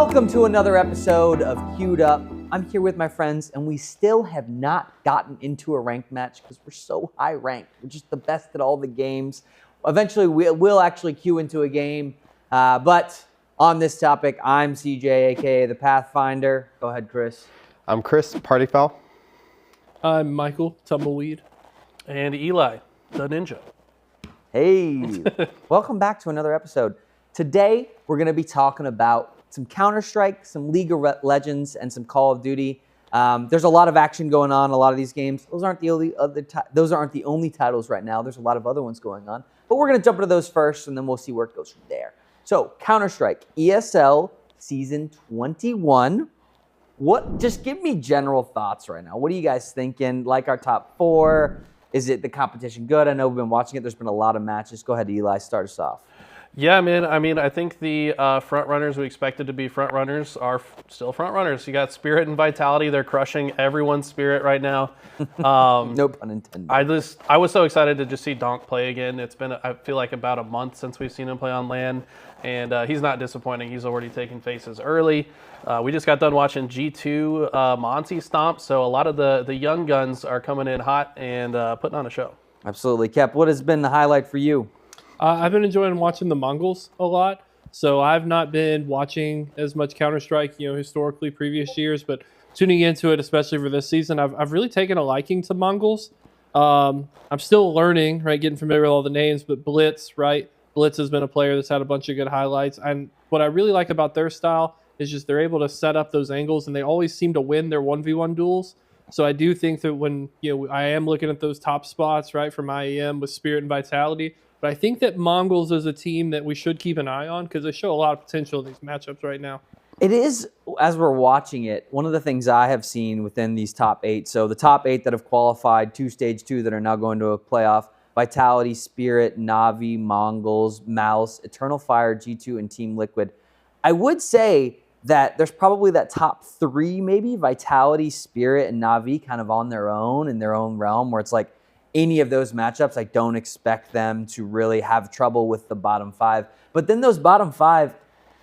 Welcome to another episode of Queued Up. I'm here with my friends, and we still have not gotten into a ranked match because we're so high ranked. We're just the best at all the games. Eventually, we'll actually queue into a game. But on this topic, I'm CJ, aka the Pathfinder. Go ahead, Chris. I'm Chris, Party Foul. I'm Michael, Tumbleweed. And Eli, the Ninja. Hey, welcome back to another episode. Today, we're going to be talking about some Counter-Strike, some League of Legends, and some Call of Duty. There's a lot of action going on in a lot of these games. Those aren't the only titles right now. There's a lot of other ones going on. But we're going to jump into those first, and then we'll see where it goes from there. So, Counter-Strike, ESL Season 21. Just give me general thoughts right now. What are you guys thinking? Like our top four? Is it the competition good? I know we've been watching it. There's been a lot of matches. Go ahead, Eli. Start us off. Yeah, man. I mean, I think the front runners we expected to be front runners are still front runners. You got Spirit and Vitality. They're crushing everyone's spirit right now. No pun intended. I was so excited to just see Donk play again. It's been, I feel like, about a month since we've seen him play on LAN, and he's not disappointing. He's already taking faces early. We just got done watching G2 Monty stomp, so a lot of the young guns are coming in hot and putting on a show. Absolutely. Kep, what has been the highlight for you? I've been enjoying watching the Mongols a lot. So I've not been watching as much Counter-Strike, historically previous years, but tuning into it, especially for this season, I've really taken a liking to Mongols. I'm still learning, right, getting familiar with all the names, but Blitz, right? Blitz has been a player that's had a bunch of good highlights. And what I really like about their style is just they're able to set up those angles, and they always seem to win their 1v1 duels. So I do think that when I am looking at those top spots, right, from IEM with Spirit and Vitality, but I think that Mongols is a team that we should keep an eye on because they show a lot of potential in these matchups right now. It is, as we're watching it, one of the things I have seen within these top eight. So the top eight that have qualified to Stage 2 that are now going to a playoff, Vitality, Spirit, Na'Vi, Mongols, Mouse, Eternal Fire, G2, and Team Liquid. I would say that there's probably that top three, maybe, Vitality, Spirit, and Na'Vi kind of on their own, in their own realm, where it's like, any of those matchups, I don't expect them to really have trouble with the bottom five. But then those bottom five,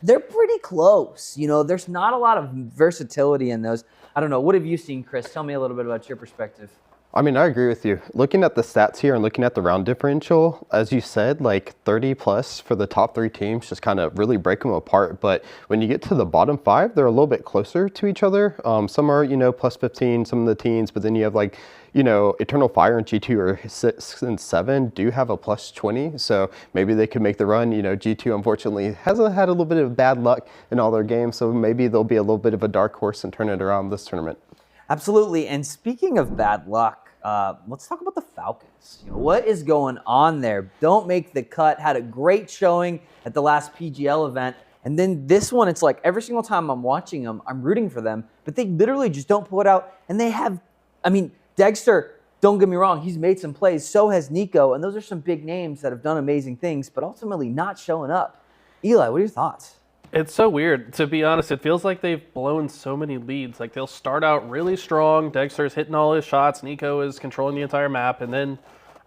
they're pretty close. There's not a lot of versatility in those. I don't know. What have you seen, Chris? Tell me a little bit about your perspective. I mean, I agree with you. Looking at the stats here and looking at the round differential, as you said, like 30 plus for the top three teams just kind of really break them apart. But when you get to the bottom five, they're a little bit closer to each other. Some are, plus 15, some of the teens, but then you have Eternal Fire and G2 are 6 and 7 do have a plus 20. So maybe they could make the run. G2 unfortunately hasn't had a little bit of bad luck in all their games. So maybe they'll be a little bit of a dark horse and turn it around this tournament. Absolutely. And speaking of bad luck, let's talk about the Falcons. What is going on there? Don't make the cut. Had a great showing at the last PGL event. And then this one, it's like every single time I'm watching them, I'm rooting for them. But they literally just don't pull it out. And they have, Dexter, don't get me wrong, he's made some plays. So has NiKo. And those are some big names that have done amazing things, but ultimately not showing up. Eli, what are your thoughts? It's so weird. To be honest, it feels like they've blown so many leads. Like they'll start out really strong. Dexter's hitting all his shots. NiKo is controlling the entire map. And then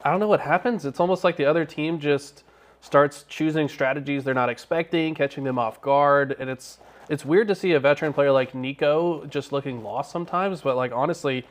I don't know what happens. It's almost like the other team just starts choosing strategies they're not expecting, catching them off guard. And it's weird to see a veteran player like NiKo just looking lost sometimes. But honestly,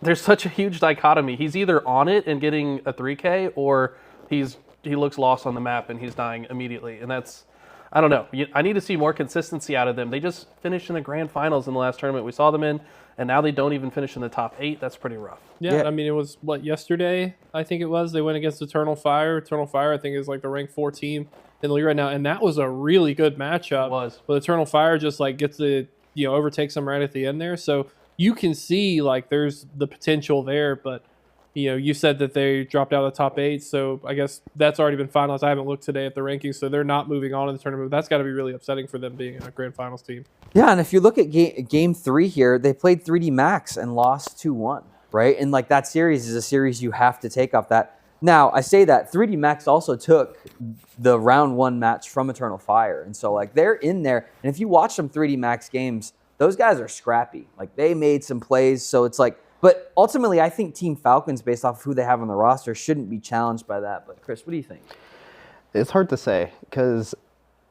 there's such a huge dichotomy. He's either on it and getting a 3K or he looks lost on the map and he's dying immediately. And that's, I don't know. I need to see more consistency out of them. They just finished in the grand finals in the last tournament we saw them in, and now they don't even finish in the top 8. That's pretty rough. Yeah. It was, yesterday, I think it was. They went against Eternal Fire. Eternal Fire, I think, is the rank 4 team in the league right now, and that was a really good matchup. It was. But Eternal Fire just, gets the, overtakes them right at the end there. So you can see, there's the potential there, but you said that they dropped out of the top 8, so I guess that's already been finalized. I haven't looked today at the rankings, so they're not moving on in the tournament. That's got to be really upsetting for them being a grand finals team. Yeah, and if you look at game 3 here, they played 3D Max and lost 2-1, right? And that series is a series you have to take off that. Now, I say that 3D Max also took the round 1 match from Eternal Fire, and so they're in there. And if you watch some 3D Max games, those guys are scrappy. They made some plays, so it's but ultimately, I think Team Falcons, based off of who they have on the roster, shouldn't be challenged by that. But Chris, what do you think? It's hard to say because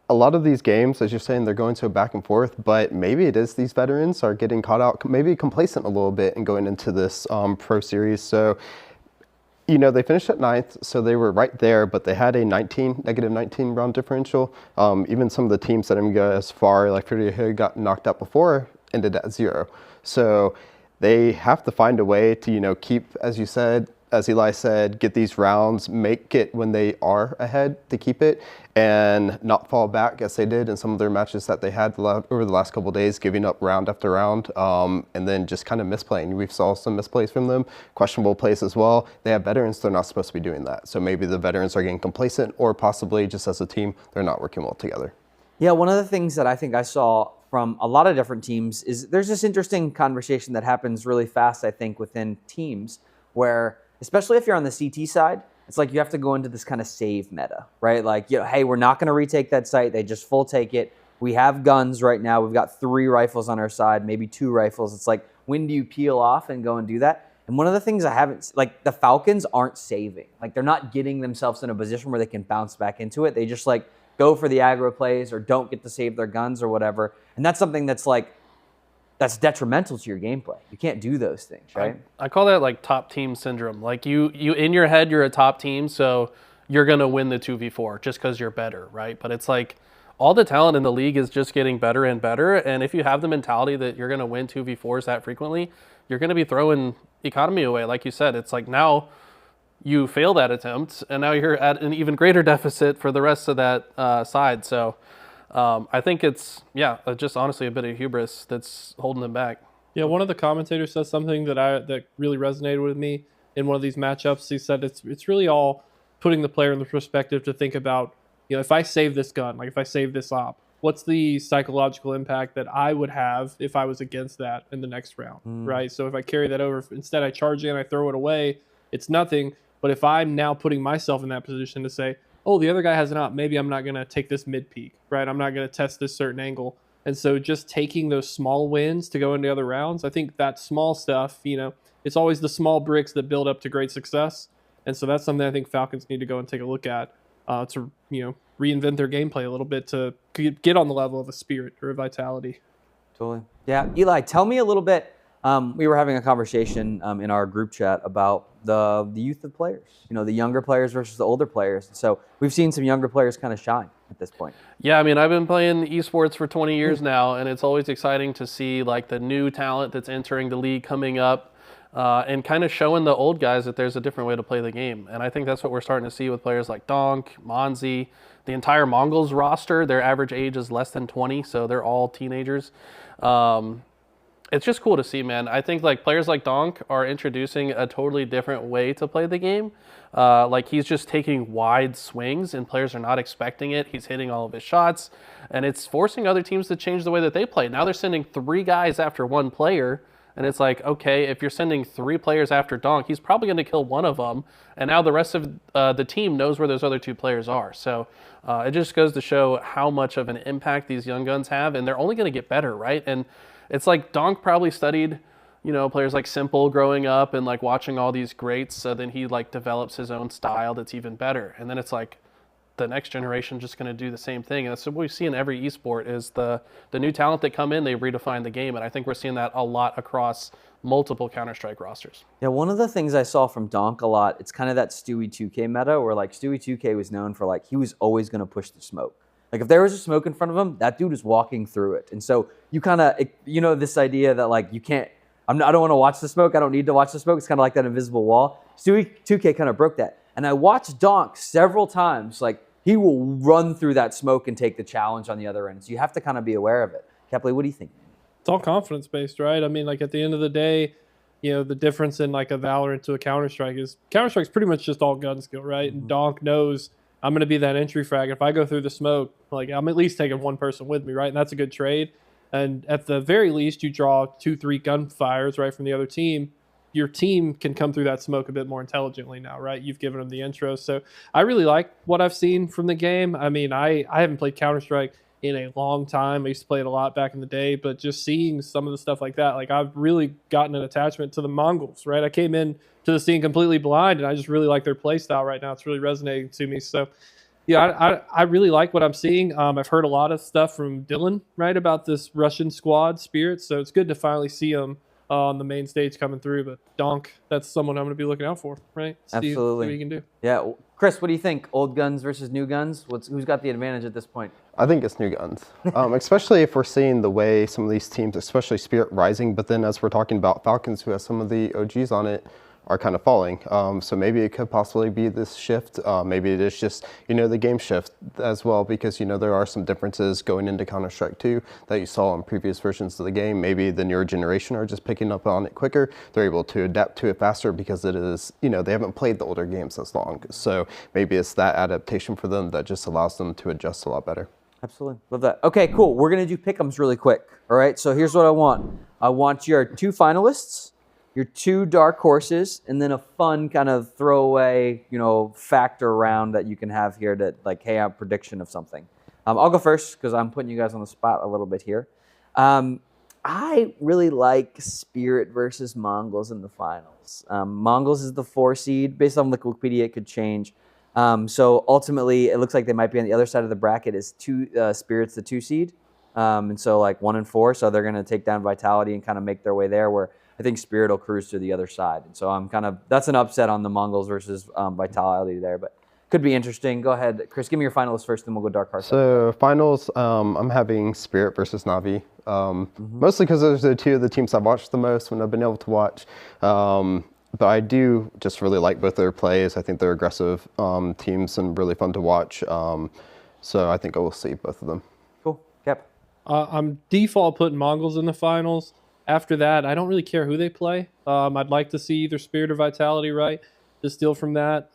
a lot of these games, as you're saying, they're going so back and forth, but maybe it is these veterans are getting caught out, maybe complacent a little bit and going into this pro series. So, you know, they finished at 9th, so they were right there, but they had a negative 19 round differential. Even some of the teams that didn't go as far, like Fury got knocked out before, ended at 0. So they have to find a way to, you know, keep, as you said, as Eli said, get these rounds, make it when they are ahead to keep it, and not fall back as they did in some of their matches that they had over the last couple of days, giving up round after round, and then just kind of misplaying. We've saw some misplays from them, questionable plays as well. They have veterans, they're not supposed to be doing that. So maybe the veterans are getting complacent, or possibly just as a team, they're not working well together. Yeah, one of the things that I think I saw from a lot of different teams is there's this interesting conversation that happens really fast, I think, within teams where, especially if you're on the CT side, it's like you have to go into this kind of save meta, right? Like, you know, hey, we're not going to retake that site. They just full take it. We have guns right now. We've got 3 rifles on our side, maybe 2 rifles. It's like, when do you peel off and go and do that? And one of the things I haven't, like, the Falcons aren't saving. Like, they're not getting themselves in a position where they can bounce back into it. They just, like, go for the aggro plays or don't get to save their guns or whatever. And that's something that's, like, that's detrimental to your gameplay. You can't do those things, right? I call that like top team syndrome. Like you in your head, you're a top team, so you're going to win the 2v4 just because you're better, right? But it's like all the talent in the league is just getting better and better. And if you have the mentality that you're going to win 2v4s that frequently, you're going to be throwing economy away. Like you said, it's like now you fail that attempt and now you're at an even greater deficit for the rest of that side. So I think it's, just honestly a bit of hubris that's holding them back. Yeah, one of the commentators said something that really resonated with me in one of these matchups. He said it's really all putting the player in the perspective to think about, you know, if I save this gun, like if I save this op, what's the psychological impact that I would have if I was against that in the next round, right? So if I carry that over, instead I charge in, I throw it away, it's nothing. But if I'm now putting myself in that position to say, oh, the other guy has an op, maybe I'm not going to take this mid peak, right? I'm not going to test this certain angle. And so just taking those small wins to go into other rounds, I think that small stuff, you know, it's always the small bricks that build up to great success. And so that's something I think Falcons need to go and take a look at to, you know, reinvent their gameplay a little bit to get on the level of a spirit or a vitality. Totally. Yeah. Eli, tell me a little bit. We were having a conversation in our group chat about the youth of players, you know, the younger players versus the older players. So we've seen some younger players kind of shine at this point. Yeah, I mean, I've been playing esports for 20 years now, and it's always exciting to see like the new talent that's entering the league coming up and kind of showing the old guys that there's a different way to play the game. And I think that's what we're starting to see with players like Donk, Monzi, the entire Mongols roster. Their average age is less than 20, so they're all teenagers. It's just cool to see, man. I think like players like Donk are introducing a totally different way to play the game. Like he's just taking wide swings and players are not expecting it. He's hitting all of his shots and it's forcing other teams to change the way that they play. Now they're sending 3 guys after 1 player. And it's like, okay, if you're sending 3 players after Donk, he's probably going to kill one of them. And now the rest of the team knows where those other 2 players are. So it just goes to show how much of an impact these young guns have. And they're only going to get better, right? And it's like Donk probably studied, you know, players like Simple growing up and like watching all these greats. So then he like develops his own style that's even better. And then it's like the next generation just going to do the same thing. And that's what we see in every esport is the new talent that come in, they redefine the game. And I think we're seeing that a lot across multiple Counter-Strike rosters. Yeah, one of the things I saw from Donk a lot, it's kind of that Stewie 2K meta where like Stewie 2K was known for like, he was always going to push the smoke. Like if there was a smoke in front of him, that dude is walking through it. And so you kind of, you know, this idea that like you can't, I don't want to watch the smoke. I don't need to watch the smoke. It's kind of like that invisible wall. Stewie 2K kind of broke that. And I watched Donk several times. Like he will run through that smoke and take the challenge on the other end. So you have to kind of be aware of it. Kepley, what do you think? It's all confidence based, right? I mean, like at the end of the day, you know, the difference in like a Valorant to a Counter-Strike is Counter-Strike's pretty much just all gun skill, right? And Donk knows I'm going to be that entry frag. If I go through the smoke, like I'm at least taking 1 person with me, right? And that's a good trade. And at the very least, you draw 2-3 gunfires, right, from the other team. Your team can come through that smoke a bit more intelligently now, right? You've given them the intro. So I really like what I've seen from the game. I mean, I haven't played Counter-Strike in a long time. I used to play it a lot back in the day, but just seeing some of the stuff like that, like I've really gotten an attachment to the Mongols, right? I came in to the scene completely blind, and I just really like their play style right now. It's really resonating to me. So Yeah, I really like what I'm seeing. I've heard a lot of stuff from Dylan, right, about this Russian squad, Spirits. So it's good to finally see them on the main stage coming through. But Donk, that's someone I'm going to be looking out for, right? Absolutely. See what he can do. Yeah. Chris, what do you think? Old guns versus new guns? Who's got the advantage at this point? I think it's new guns, especially if we're seeing the way some of these teams, especially Spirit, rising. But then as we're talking about Falcons, who has some of the OGs on it, are kind of falling. So maybe it could possibly be this shift. Maybe it is just, the game shift as well, because, there are some differences going into Counter-Strike 2 that you saw in previous versions of the game. Maybe the newer generation are just picking up on it quicker. They're able to adapt to it faster because it is, they haven't played the older games as long. So maybe it's that adaptation for them that just allows them to adjust a lot better. Absolutely. Love that. Okay, cool. We're going to do pick'ems really quick. All right, so here's what I want. I want your 2 finalists, your 2 dark horses, and then a fun kind of throwaway, factor round that you can have here that, like, hey, I have a prediction of something. I'll go first because I'm putting you guys on the spot a little bit here. I really like Spirit versus Mongols in the finals. Mongols is the 4 seed. Based on Wikipedia, it could change. So ultimately, it looks like they might be on the other side of the bracket is Spirit's the 2 seed. And so like 1 and 4, so they're going to take down Vitality and kind of make their way there, where I think Spirit will cruise to the other side. And so that's an upset on the Mongols versus Vitality there, but could be interesting. Go ahead, Chris, give me your finalists first, then we'll go dark horse. So finals, I'm having Spirit versus Na'Vi, mostly because those are 2 of the teams I've watched the most when I've been able to watch. But I do just really like both their plays. I think they're aggressive teams and really fun to watch. So I think I will see both of them. Cool. Kep. I'm default putting Mongols in the finals. After that, I don't really care who they play. I'd like to see either Spirit or Vitality, right, to steal from that.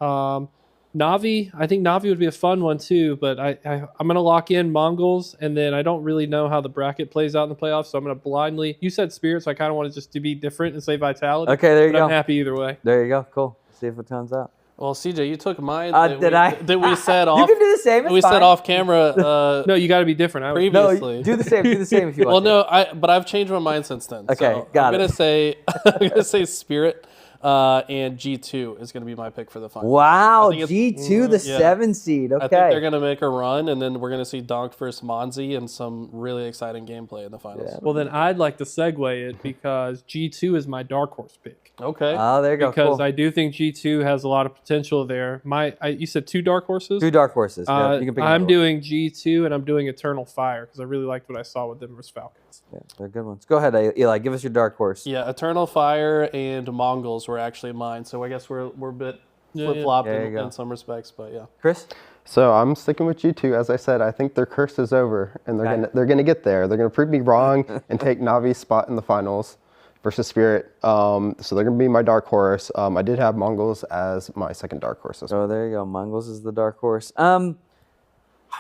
Na'Vi, I think Na'Vi would be a fun one too, but I'm going to lock in Mongols, and then I don't really know how the bracket plays out in the playoffs, so I'm going to blindly. You said Spirit, so I kind of want to just to be different and say Vitality. Okay, there you go. I'm happy either way. There you go. Cool. See if it turns out. Well, CJ, you took mine. Did we said off. You can do the same. It's we fine. said off camera. No, you got to be different. Previously, no, do the same. Do the same if you want. Well, no, but I've changed my mind since then. Okay, so got I'm gonna say Spirit. And G2 is going to be my pick for the final. Wow, G2, the 7 seed. Okay. I think they're going to make a run, and then we're going to see Donk versus Monzi and some really exciting gameplay in the finals. Yeah. Well, then I'd like to segue it because G2 is my dark horse pick. Okay. Oh, there you go. Because cool. I do think G2 has a lot of potential there. You said 2 dark horses? 2 dark horses. Yeah, you can pick I'm doing G2 and I'm doing Eternal Fire because I really liked what I saw with them versus Falcons. Yeah, they're good ones. Go ahead, Eli. Give us your dark horse. Yeah, Eternal Fire and Mongols were actually mine, so I guess we're a bit flip-flopped in some respects, but yeah. Chris? So I'm sticking with G2. As I said, I think their curse is over, and they're gonna get there. They're gonna prove me wrong and take Navi's spot in the finals versus Spirit. So they're gonna be my dark horse. I did have Mongols as my second dark horse. Oh, there you go. Mongols is the dark horse.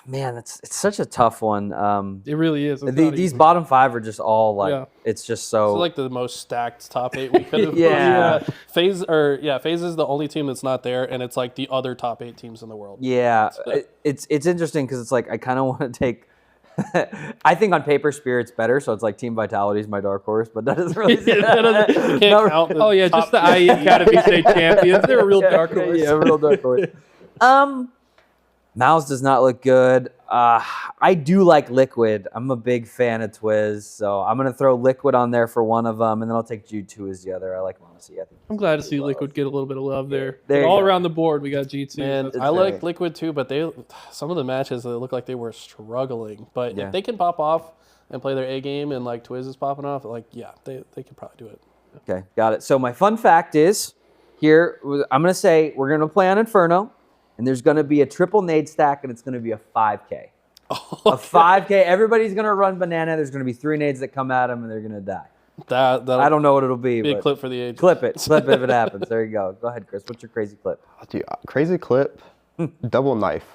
Man, it's such a tough one. It really is. These bottom 5 are just all like it's just so. It's like the most stacked top 8 we could have. Yeah. FaZe is the only team that's not there, and it's like the other top 8 teams in the world. Yeah, it's interesting because it's like I kind of want to take. I think on paper Spirit's better, so it's like Team Vitality is my dark horse, but that doesn't really. You can't count the just the IE Academy State champions. They're a real dark horse. Yeah, real dark horse. Mouse does not look good. I do like Liquid. I'm a big fan of Twiz, so I'm going to throw Liquid on there for one of them, and then I'll take G2 as the other. I like Monacy. I'm glad to see Liquid get a little bit of love there. There all around the board, we got G2. And I like Liquid too, but some of the matches, they look like they were struggling. But if they can pop off and play their A game and like Twiz is popping off, they could probably do it. Okay, got it. So my fun fact is, here, I'm going to say we're going to play on Inferno. And there's going to be a triple nade stack, and it's going to be a 5K. A 5K. Everybody's going to run banana. There's going to be 3 nades that come at them, and they're going to die. I don't know what it'll be. Be a clip for the age. Clip it. Clip it if it happens. There you go. Go ahead, Chris. What's your crazy clip? Crazy clip, double knife.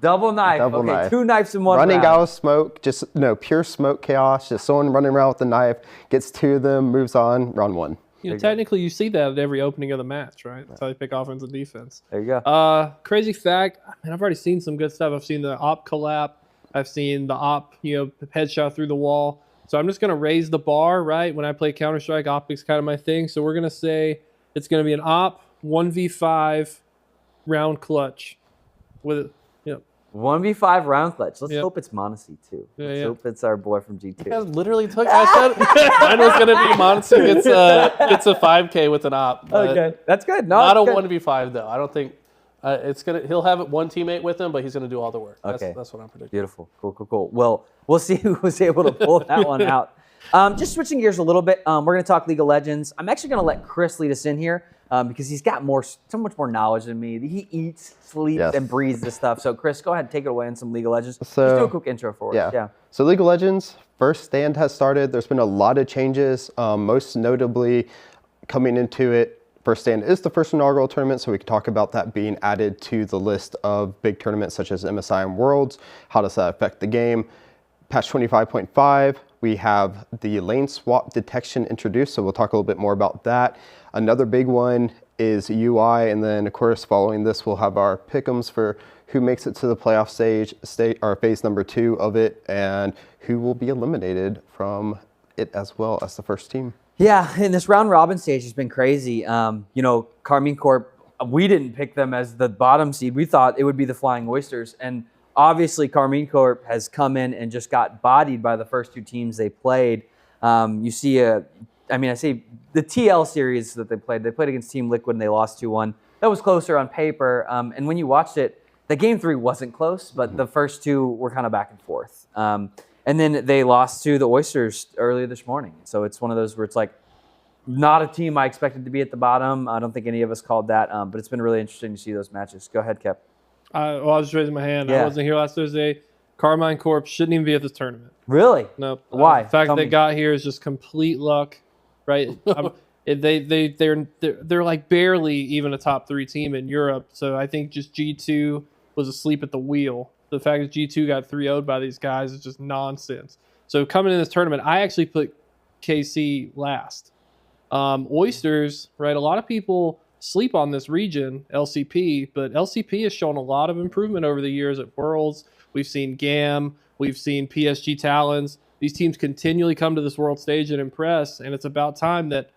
Double knife. Double knife. 2 knives in one running round. out of smoke, just pure smoke chaos. Just someone running around with the knife, gets 2 of them, moves on, round 1. Technically, you see that at every opening of the match, right? That's how they pick offense and defense. There you go. Crazy fact, I've already seen some good stuff. I've seen the op collab. I've seen the op, headshot through the wall. So I'm just going to raise the bar, right? When I play Counter-Strike, Optic's kind of my thing. So we're going to say it's going to be an op 1v5 round clutch. 1v5 round clutch. Let's Yep. hope it's Monacy too. Yeah, Let's yeah. hope it's our boy from G2. You guys literally took. I said mine was gonna be Monty. It's a 5K with an op. But Okay, that's good. No, not a that's good. 1v5 though. I don't think it's gonna. He'll have one teammate with him, but he's gonna do all the work. Okay. That's what I'm predicting. Beautiful. Cool. Well, we'll see who was able to pull that one out. Just switching gears a little bit, we're going to talk League of Legends. I'm actually going to let Chris lead us in here because he's got so much more knowledge than me. He eats, sleeps, Yes. and breathes this stuff. So, Chris, go ahead and take it away in some League of Legends. So- Just do a quick intro for us. Yeah. So League of Legends, first stand has started. There's been a lot of changes, most notably coming into it. First stand is the first inaugural tournament, so we can talk about that being added to the list of big tournaments such as MSI and Worlds. How does that affect the game? Patch 25.5, we have the lane swap detection introduced, so we'll talk a little bit more about that. Another big one is UI, and then of course following this we'll have our pickems for who makes it to the playoff stage, or phase number 2 of it, and who will be eliminated from it as well as the first team. Yeah, and this round robin stage has been crazy. Karmine Corp, we didn't pick them as the bottom seed. We thought it would be the Flying Oysters, and obviously, Karmine Corp has come in and just got bodied by the first 2 teams they played. I say the TL series that they played against Team Liquid and they lost 2-1. That was closer on paper. And when you watched it, the game 3 wasn't close, but the first 2 were kind of back and forth. And then they lost to the Oysters earlier this morning. So it's one of those where it's like, not a team I expected to be at the bottom. I don't think any of us called that, but it's been really interesting to see those matches. Go ahead, Kep. I was just raising my hand. Yeah. I wasn't here last Thursday. Karmine Corp shouldn't even be at this tournament. Really? No. Why? The fact Tell they me. got here is just complete luck, right? They're like barely even a top 3 team in Europe. So I think just G2 was asleep at the wheel. The fact that G2 got 3-0'd by these guys is just nonsense. So coming in this tournament, I actually put KC last. Oysters, right? A lot of people sleep on this region, LCP, but LCP has shown a lot of improvement over the years at Worlds. We've seen GAM, we've seen PSG Talons. These teams continually come to this world stage and impress, and it's about time that,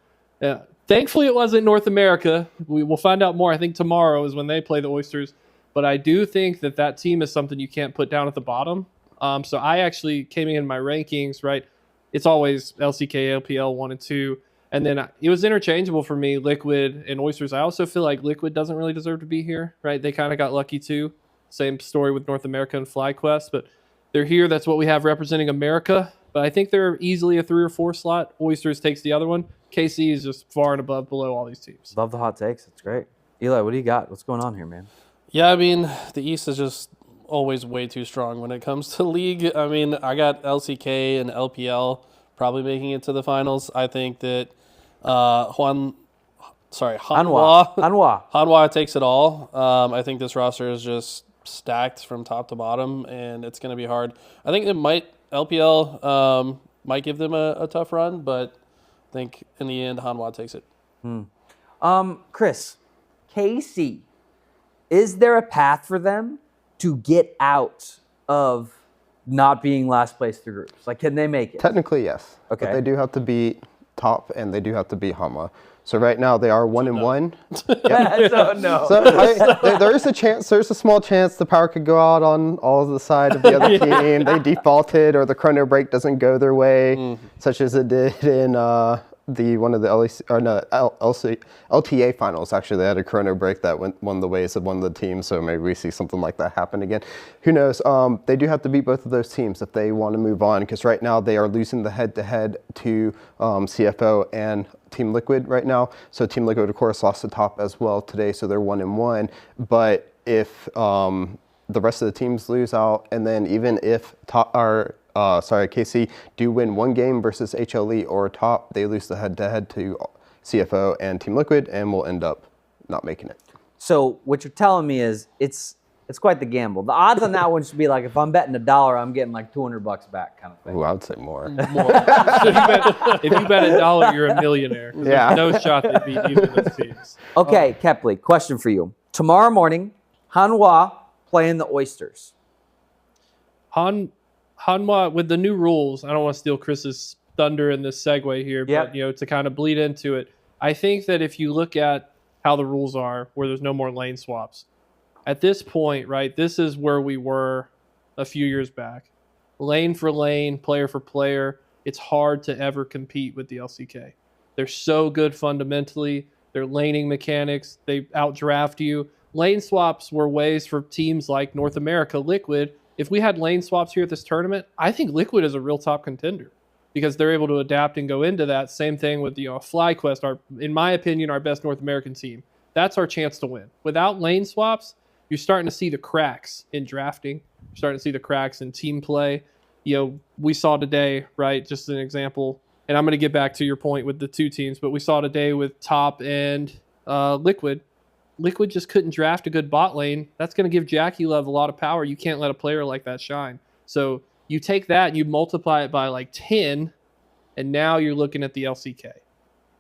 thankfully it wasn't North America. We will find out more. I think tomorrow is when they play the Oysters, but I do think that team is something you can't put down at the bottom. So I actually came in my rankings, right? It's always LCK, LPL 1 and 2. And then it was interchangeable for me, Liquid and Oysters. I also feel like Liquid doesn't really deserve to be here, right? They kind of got lucky too. Same story with North America and FlyQuest, but they're here. That's what we have representing America. But I think they're easily a 3 or 4 slot. Oysters takes the other one. KC is just far and above below all these teams. Love the hot takes. That's great. Eli, what do you got? What's going on here, man? Yeah, I mean, the East is just always way too strong when it comes to League. I mean, I got LCK and LPL probably making it to the finals. I think that Hanwha takes it all. I think this roster is just stacked from top to bottom, and it's going to be hard. I think LPL might give them a tough run, but I think in the end, Hanwha takes it. Chris, KC, is there a path for them to get out of not being last place through groups? Like, can they make it? Technically, yes. Okay. But they do have to beat top, and they do have to beat Hanwha. So right now they are 1-1. So, no. So there is a chance. There's a small chance the power could go out on all the side of the other team. They defaulted, or the chrono break doesn't go their way, such as it did in one of the LTA finals. Actually, they had a chrono break that went one of the ways of one of the teams. So maybe we see something like that happen again. Who knows? They do have to beat both of those teams if they want to move on, because right now they are losing the head-to-head to CFO and Team Liquid right now. So Team Liquid, of course, lost the top as well today, so they're 1-1. But if the rest of the teams lose out, and then even if KC do win one game versus HLE or top, they lose the head-to-head to CFO and Team Liquid, and will end up not making it. So what you're telling me is it's quite the gamble. The odds on that one should be like, if I'm betting $1, I'm getting like $200 back, kind of thing. Ooh, I would say more. If you bet $1, you're a millionaire. Yeah. There's no shot they beat either of those teams. Okay, Kepley, question for you. Tomorrow morning, Hanwha playing the Oysters. Hanwha, with the new rules, I don't want to steal Chris's thunder in this segue here, Yep. but to kind of bleed into it, I think that if you look at how the rules are, where there's no more lane swaps, At this point, right, this is where we were a few years back. Lane for lane, player for player, it's hard to ever compete with the LCK. They're so good fundamentally. Their laning mechanics, they outdraft you. Lane swaps were ways for teams like North America, Liquid. If we had lane swaps here at this tournament, I think Liquid is a real top contender because they're able to adapt and go into that. Same thing with FlyQuest, in my opinion, our best North American team. That's our chance to win. Without lane swaps, you're starting to see the cracks in drafting. You're starting to see the cracks in team play. We saw today, right, just an example, and I'm going to get back to your point with the two teams, but we saw today with Top and Liquid. Liquid just couldn't draft a good bot lane. That's going to give Jackie Love a lot of power. You can't let a player like that shine. So you take that and you multiply it by like 10, and now you're looking at the LCK.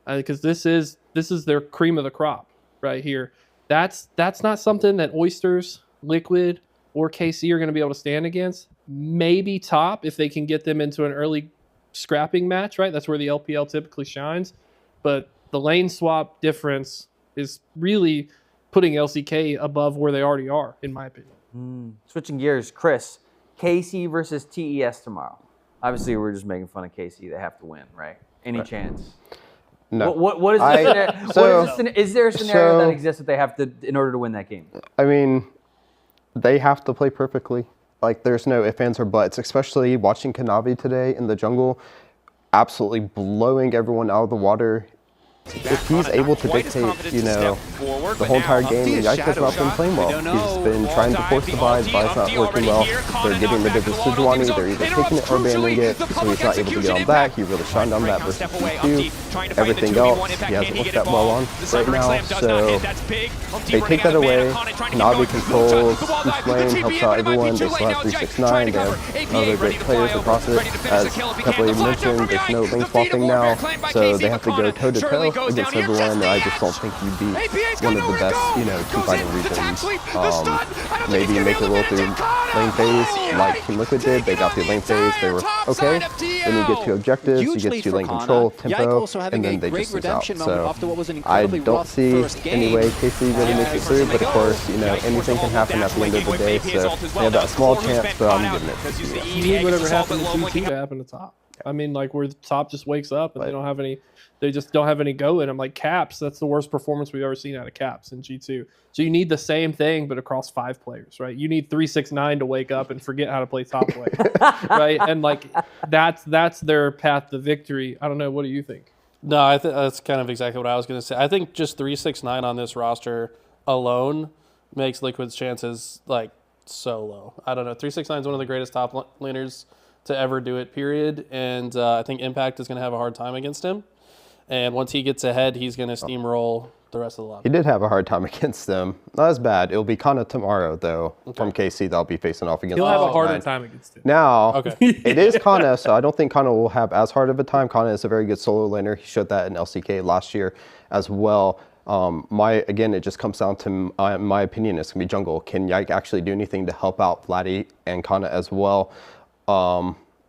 Because this is their cream of the crop right here. That's not something that Oysters, Liquid, or KC are going to be able to stand against. Maybe Top if they can get them into an early scrapping match, right? That's where the LPL typically shines. But the lane swap difference is really putting LCK above where they already are, in my opinion. Switching gears, Chris, KC versus TES tomorrow. Obviously, we're just making fun of KC. They have to win, right? Any chance? No. What is the scenario? Is there a scenario that exists that they have to in order to win that game? I mean, they have to play perfectly. Like, there's no ifs, ands, or buts, especially watching Kanavi today in the jungle, absolutely blowing everyone out of the water. If he's able to dictate, the whole entire game, Yike has not been playing well. He's been trying to force the buys not working well. They're getting rid of his Sejuani, they're either taking it or banning it, so he's not able to get on back. He really shined on that versus EP2. Everything else, he hasn't looked that well on right now, so they take that away. Navi controls each lane, helps out everyone. They still have 369, they have other great players across it. As Kepley mentioned, there's no lane swapping now, so they have to go toe-to-toe against everyone. I just don't think you'd be one of the best, team fighting regions. Maybe make it a little through lane phase like Team Liquid did. They got the lane phase, they were okay. Then you get to objectives, you get to lane control, tempo, and then they just lose out. So I don't see any way KC really makes it through, but of course, anything can happen at the end of the day. So they have that small chance, but I'm giving it to TES. You need whatever happened to G2 to happen to Top. I mean, like where the Top just wakes up and they just don't have any go in them. Like Caps, that's the worst performance we've ever seen out of Caps in G2. So you need the same thing, but across 5 players, right? You need 369 to wake up and forget how to play top play, right? And like that's their path to victory. I don't know. What do you think? No, I think that's kind of exactly what I was going to say. I think just 369 on this roster alone makes Liquid's chances like so low. I don't know. 369 is one of the greatest top laners to ever do it, period. And I think Impact is going to have a hard time against him. And once he gets ahead, he's going to steamroll the rest of the lobby. He did have a hard time against them. Not as bad. It'll be Canna tomorrow, though, from KC. They'll be facing off against. He'll have a harder time against him. Now, it is Canna, so I don't think Canna will have as hard of a time. Canna is a very good solo laner. He showed that in LCK last year as well. Again, it just comes down to, my opinion, it's going to be jungle. Can Yike actually do anything to help out Vladdy and Canna as well?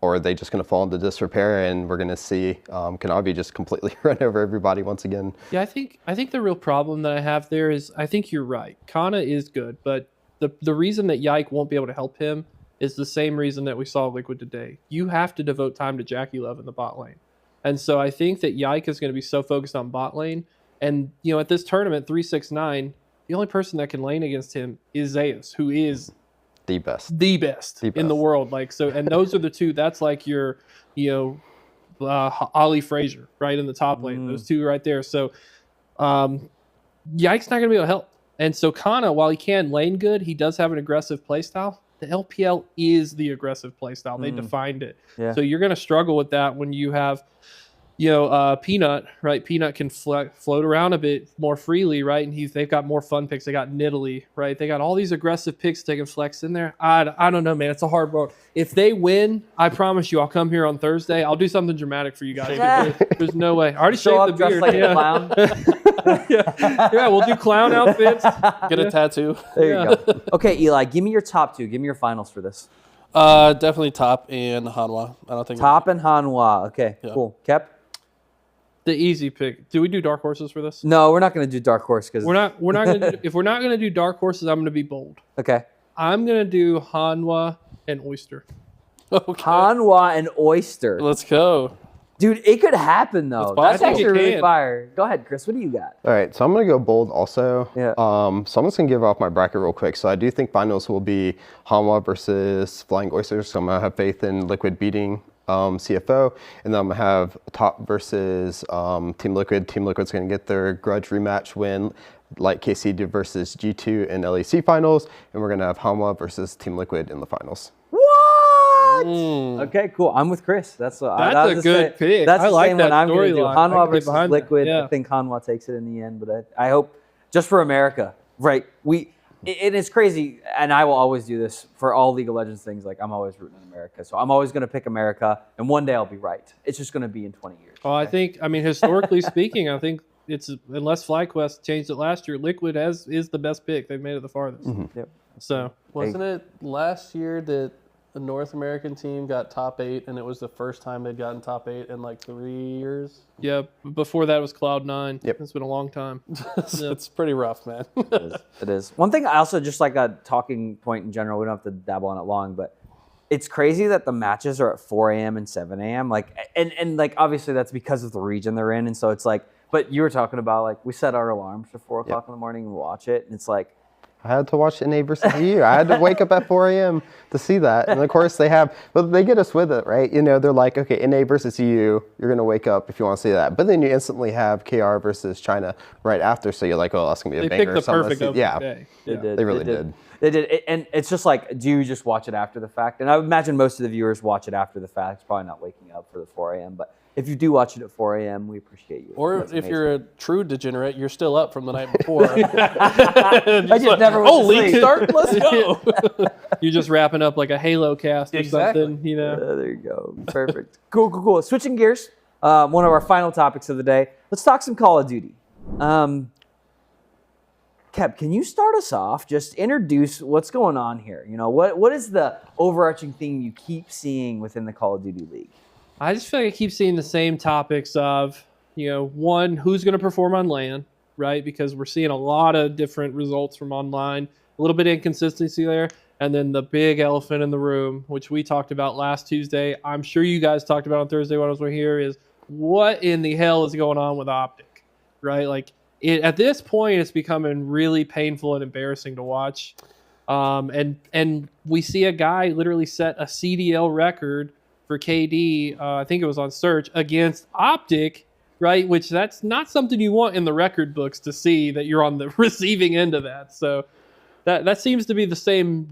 Or are they just going to fall into disrepair and we're going to see Kanavi just completely run over everybody once again? Yeah, I think the real problem that I have there is I think you're right. Canna is good, but the reason that Yike won't be able to help him is the same reason that we saw Liquid today. You have to devote time to Jackie Love in the bot lane. And so I think that Yike is going to be so focused on bot lane. And, at this tournament, 369, the only person that can lane against him is Zeus, who is the best in the world. Like, so, and those are the two, that's like your, Ollie Frazier, right, in the top lane, those two right there. So Yike's not going to be able to help. And so Canna, while he can lane good, he does have an aggressive playstyle. The LPL is the aggressive playstyle. They defined it. Yeah. So you're going to struggle with that when you have, Peanut, right? Peanut can float around a bit more freely, right? And they've got more fun picks. They got Nidalee, right? They got all these aggressive picks they can flex in there. I don't know, man. It's a hard road. If they win, I promise you, I'll come here on Thursday. I'll do something dramatic for you guys. There's no way. I already shaved the beard. Like a clown. yeah, we'll do clown outfits. Get a tattoo. There you go. Okay, Eli, give me your top 2. Give me your finals for this. Definitely Top and Hanwha. I don't think Top and Hanwha. Okay, cool. Kep? The easy pick. Do we do dark horses for this? No, we're not going to do dark horse because We're not going to. If we're not going to do dark horses, I'm going to be bold. Okay. I'm going to do Hanwha and Oyster. Okay. Hanwha and Oyster. Let's go. Dude, it could happen though. It's That's possible. actually It really can. fire. Go ahead, Chris. What do you got? All right, so I'm going to go bold also. Yeah. So I'm just going to give off my bracket real quick. So I do think finals will be Hanwha versus Flying Oysters. So I'm going to have faith in Liquid beating CFO. And then I'm going to have Top versus Team Liquid. Team Liquid's going to get their grudge rematch win like KC did versus G2 in LEC Finals. And we're going to have Hanwha versus Team Liquid in the finals. What? Okay, cool. I'm with Chris. That's a good pick. That's I the like same that one I'm going to do. storyline. I Hanwha can get versus behind that. Liquid. Yeah. I think Hanwha takes it in the end, but I hope just for America, right? It's crazy, and I will always do this for all League of Legends things. Like I'm always rooting in America, so I'm always going to pick America, and one day I'll be right. It's just going to be in 20 years. Well, I mean, historically speaking, I think it's unless FlyQuest changed it last year, Liquid is the best pick. They've made it the farthest. Yep. So Wasn't it last year that the North American team got top 8, and it was the first time they'd gotten top 8 in like 3 years? yeah, before that was Cloud9. Yep. It's been a long time. It's pretty rough, man. It is. One thing I also just like a talking point in general, we don't have to dabble on it long, but it's crazy that the matches are at 4 a.m. and 7 a.m. Like, and like, obviously that's because of the region they're in. And so it's like, but you were talking about like, we set our alarms for 4 o'clock in the morning and watch it. And it's like, I had to watch NA versus EU. I had to wake up at 4 a.m. to see that. And of course but they get us with it, right? You know, they're like, okay, NA versus EU, you're going to wake up if you want to see that. But then you instantly have KR versus China right after. So you're like, oh, that's going to be a They banger. picked the perfect opening Yeah, day. they Yeah. did. they really did. They did. And it's just like, do you just watch it after the fact? And I would imagine most of the viewers watch it after the fact. It's probably not waking up for the 4 a.m. But if you do watch it at 4 a.m., we appreciate you. Or That's if amazing. you're a true degenerate, you're still up from the night before. I just never went to league sleep. start, let's go. You're just wrapping up like a Halo cast or Exactly. something, you know. There you go. Perfect. Cool. Switching gears, one of our final topics of the day. Let's talk some Call of Duty. Kep, can you start us off? Just introduce what's going on here. You know, what is the overarching thing you keep seeing within the Call of Duty League? I just feel like I keep seeing the same topics of, you know, one, who's going to perform on LAN, right? Because we're seeing a lot of different results from online, a little bit of inconsistency there. And then the big elephant in the room, which we talked about last Tuesday, I'm sure you guys talked about on Thursday when I was here, is what in the hell is going on with Optic, right? Like, at this point, it's becoming really painful and embarrassing to watch. And we see a guy literally set a CDL record for KD, I think it was on Search, against Optic, right? Which that's not something you want in the record books to see, that you're on the receiving end of that. So that seems to be the same,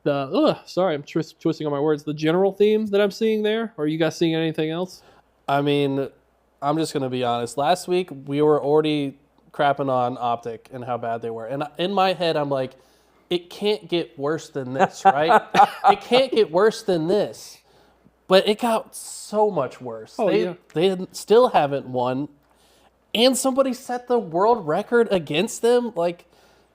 sorry, I'm twisting on my words, the general theme that I'm seeing there. Are you guys seeing anything else? I mean, I'm just going to be honest. Last week, we were already crapping on Optic and how bad they were. And in my head, I'm like, it can't get worse than this, right? It can't get worse than this. But it got so much worse. They still haven't won. And somebody set the world record against them. Like,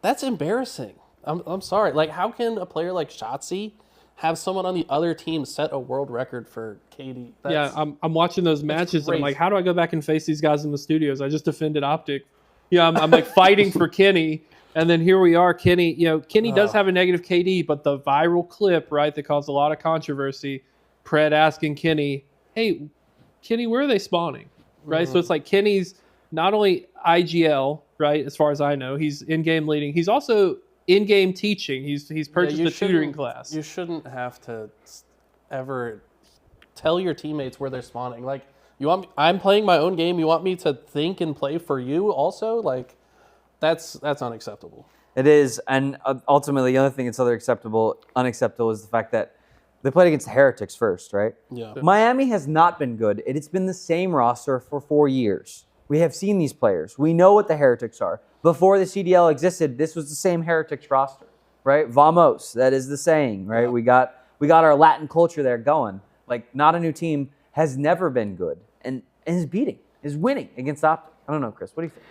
that's embarrassing. I'm sorry. Like, how can a player like Shotzi have someone on the other team set a world record for KD? I'm watching those matches and I'm crazy. like, how do I go back and face these guys in the studios? I just defended Optic. Yeah, I'm like fighting for Kenny, and then here we are. Kenny does have a negative KD, but the viral clip, right, that caused a lot of controversy, Pred asking Kenny, hey, Kenny, where are they spawning? Right? So it's like Kenny's not only IGL, right, as far as I know, he's in-game leading. He's also in-game teaching. He's purchased a tutoring class. You shouldn't have to ever tell your teammates where they're spawning. Like, I'm playing my own game. You want me to think and play for you also? Like, that's unacceptable. It is, and ultimately, the other thing that's unacceptable is the fact that they played against the Heretics first, right? Yeah. Miami has not been good, and it's been the same roster for 4 years. We have seen these players. We know what the Heretics are. Before the CDL existed, this was the same Heretics roster, right? Vamos, that is the saying, right? Yeah. We got our Latin culture there going. Like, not a new team has never been good, and is winning against Optic. I don't know, Chris, what do you think?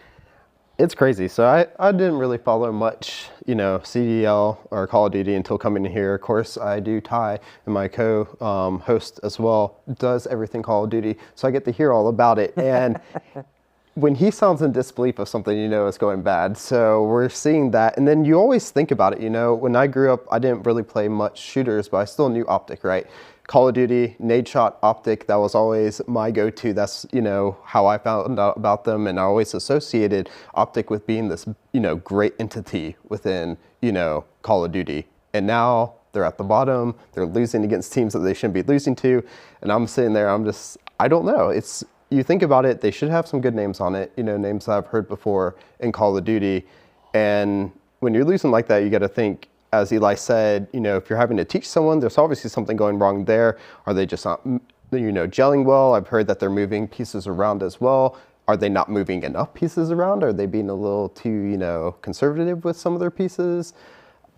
It's crazy. So I didn't really follow much, CDL or Call of Duty until coming in here. Of course, I do Ty, and my co-host as well does everything Call of Duty. So I get to hear all about it. And when he sounds in disbelief of something, it's going bad. So we're seeing that. And then you always think about it, when I grew up, I didn't really play much shooters, but I still knew Optic, right? Call of Duty, nade shot, Optic, that was always my go-to. That's, how I found out about them. And I always associated Optic with being this, great entity within, Call of Duty. And now they're at the bottom. They're losing against teams that they shouldn't be losing to. And I'm sitting there, I don't know. You think about it, they should have some good names on it, names that I've heard before in Call of Duty. And when you're losing like that, you got to think, as Eli said, if you're having to teach someone, there's obviously something going wrong there. Are they just not, gelling well? I've heard that they're moving pieces around as well. Are they not moving enough pieces around? Are they being a little too, conservative with some of their pieces?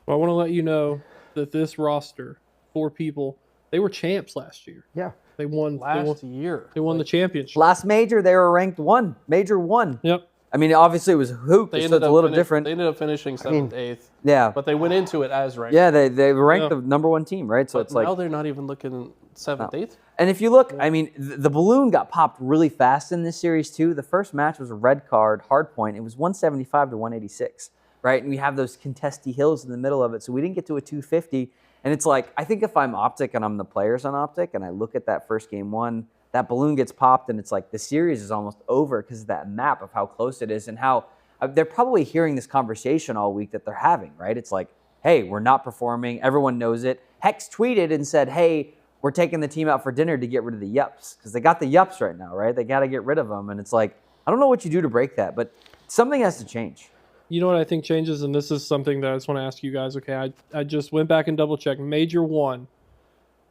Well, I want to let you know that this roster, 4 people, they were champs last year. Yeah. They won last year. They won the championship. Last major, they were ranked 1, major 1. Yep. I mean, obviously it was hoop, so it's a little different. They ended up finishing 7th, 8th. Yeah. But they went into it as ranked. Yeah, they ranked the number 1 team, right? So But it's like now they're not even looking 7th, 8th. And if you look, I mean, the balloon got popped really fast in this series too. The first match was a red card, hard point. It was 175 to 186, right? And we have those contesty hills in the middle of it, so we didn't get to a 250. And it's like, I think if I'm Optic and I'm the players on Optic and I look at that first game 1, that balloon gets popped and it's like the series is almost over because of that map of how close it is and how they're probably hearing this conversation all week that they're having, right? It's like, hey, we're not performing. Everyone knows it. Hex tweeted and said, hey, we're taking the team out for dinner to get rid of the yups because they got the yups right now, right? They got to get rid of them. And it's like, I don't know what you do to break that, but something has to change. You know what I think changes, and this is something that I just want to ask you guys. Okay, I just went back and double-checked. Major 1,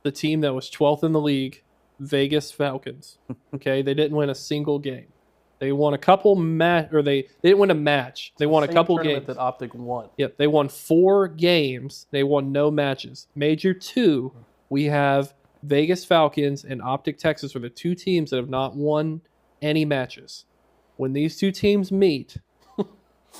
the team that was 12th in the league, Vegas Falcons. Okay, they didn't win a single game. They won a couple they didn't win a match. They won a couple games. That Optic won. Yep, they won 4 games. They won no matches. Major 2, we have Vegas Falcons and Optic Texas are the 2 teams that have not won any matches. When these 2 teams meet,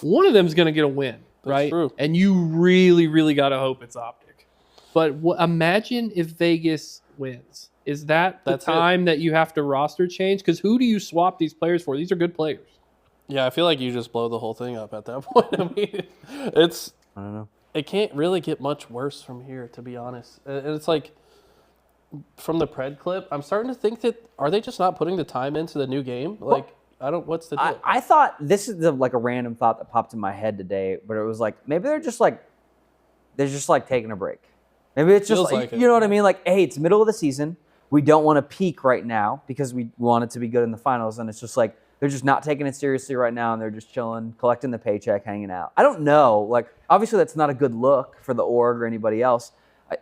one of them is going to get a win, right? That's true. And you really, really got to hope it's Optic. But imagine if Vegas wins. Is that the time that you have to roster change? Because who do you swap these players for? These are good players. Yeah, I feel like you just blow the whole thing up at that point. I mean, I don't know. It can't really get much worse from here, to be honest. And it's like, from the Pred clip, I'm starting to think that, are they just not putting the time into the new game? Like, what's the deal? I thought, this is like a random thought that popped in my head today, but it was like, maybe they're just like taking a break. Maybe it's just like you know what I mean? Like, hey, it's middle of the season. We don't want to peak right now because we want it to be good in the finals. And it's just like, they're just not taking it seriously right now. And they're just chilling, collecting the paycheck, hanging out. I don't know. Like, obviously that's not a good look for the org or anybody else.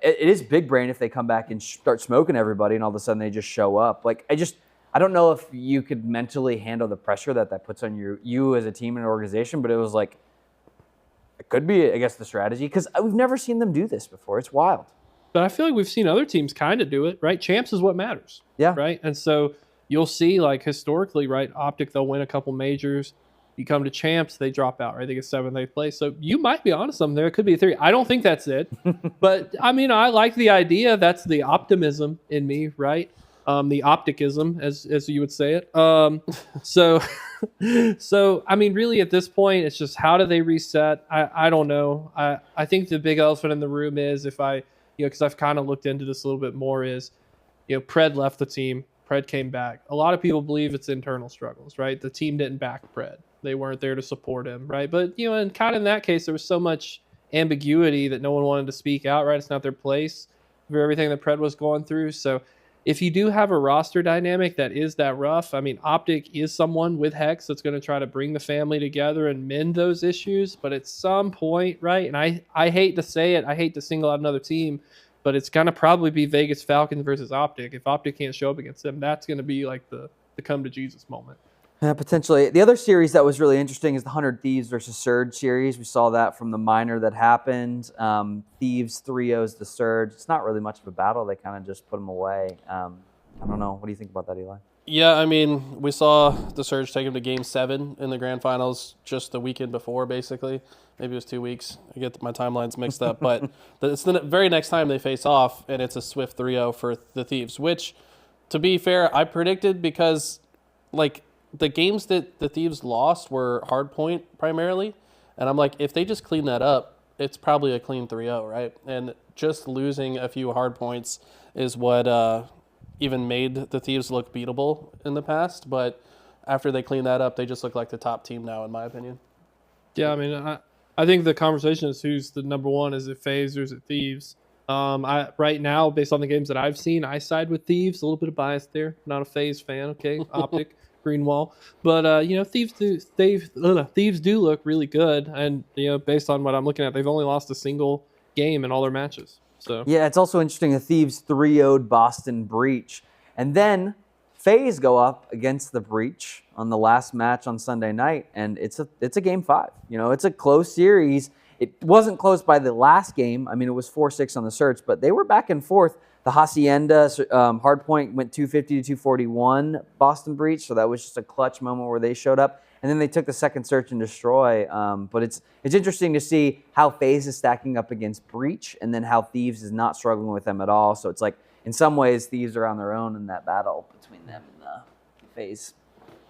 It is big brain if they come back and start smoking everybody and all of a sudden they just show up. Like, I don't know if you could mentally handle the pressure that puts on you as a team and an organization, but it was like, it could be, I guess, the strategy because we've never seen them do this before. It's wild. But I feel like we've seen other teams kind of do it, right? Champs is what matters. Yeah. Right? And so you'll see, like, historically, right, Optic, they'll win a couple majors. You come to champs, they drop out, right? They get 7th, 8th place. So you might be onto something there. It could be a theory. I don't think that's it. But, I mean, I like the idea. That's the optimism in me, right? The opticism, as you would say it. So, I mean, really at this point, it's just how do they reset? I don't know. I think the big elephant in the room is because I've kind of looked into this a little bit more is, Pred left the team. Pred came back. A lot of people believe it's internal struggles, right? The team didn't back Pred. They weren't there to support him, right? But, and kind of in that case, there was so much ambiguity that no one wanted to speak out, right? It's not their place for everything that Pred was going through. So if you do have a roster dynamic that is that rough, I mean, Optic is someone with Hex that's going to try to bring the family together and mend those issues. But at some point, right, and I hate to say it, I hate to single out another team, but it's going to probably be Vegas Falcons versus Optic. If Optic can't show up against them, that's going to be like the come to Jesus moment. Yeah, potentially. The other series that was really interesting is the 100 Thieves versus Surge series. We saw that from the minor that happened. Thieves 3-0s the Surge. It's not really much of a battle. They kind of just put them away. I don't know. What do you think about that, Eli? Yeah, I mean, we saw the Surge take them to Game 7 in the Grand Finals just the weekend before, basically. Maybe it was 2 weeks. I get my timelines mixed up. But it's the very next time they face off, and it's a swift 3-0 for the Thieves, which, to be fair, I predicted because, like, the games that the Thieves lost were hardpoint primarily. And I'm like, if they just clean that up, it's probably a clean 3-0, right? And just losing a few hard points is what even made the Thieves look beatable in the past, but after they clean that up, they just look like the top team now, in my opinion. Yeah, I mean, I think the conversation is who's the number one. Is it FaZe or is it Thieves? Right now, based on the games that I've seen, I side with Thieves. A little bit of bias there. Not a FaZe fan, okay? Optic, green wall. But, Thieves do look really good. And, based on what I'm looking at, they've only lost a single game in all their matches. So Yeah, it's also interesting. The Thieves 3-0'd Boston Breach. And then FaZe go up against the Breach on the last match on Sunday night. And it's a game 5. It's a close series. It wasn't close by the last game. I mean, it was 4-6 on the search, but they were back and forth. The Hacienda hardpoint went 250 to 241 Boston Breach. So that was just a clutch moment where they showed up. And then they took the second search and destroy. But it's interesting to see how FaZe is stacking up against Breach, and then how Thieves is not struggling with them at all. So it's like, in some ways, Thieves are on their own in that battle between them and FaZe.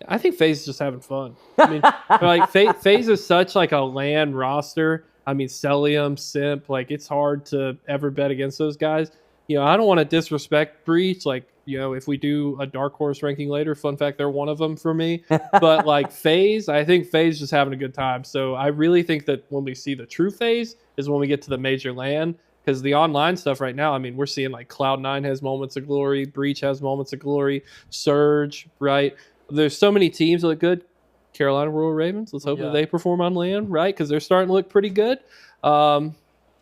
I think FaZe is just having fun. I mean, like FaZe is such like a LAN roster. I mean, Celium, Simp, like it's hard to ever bet against those guys. I don't want to disrespect Breach. Like, if we do a dark horse ranking later, fun fact, they're one of them for me. But like FaZe, I think FaZe just having a good time. So I really think that when we see the true FaZe is when we get to the major LAN, because the online stuff right now, I mean, we're seeing like Cloud9 has moments of glory, Breach has moments of glory, Surge, right? There's so many teams that look good. Carolina Royal Ravens, let's hope that they perform on LAN, right? Because they're starting to look pretty good. I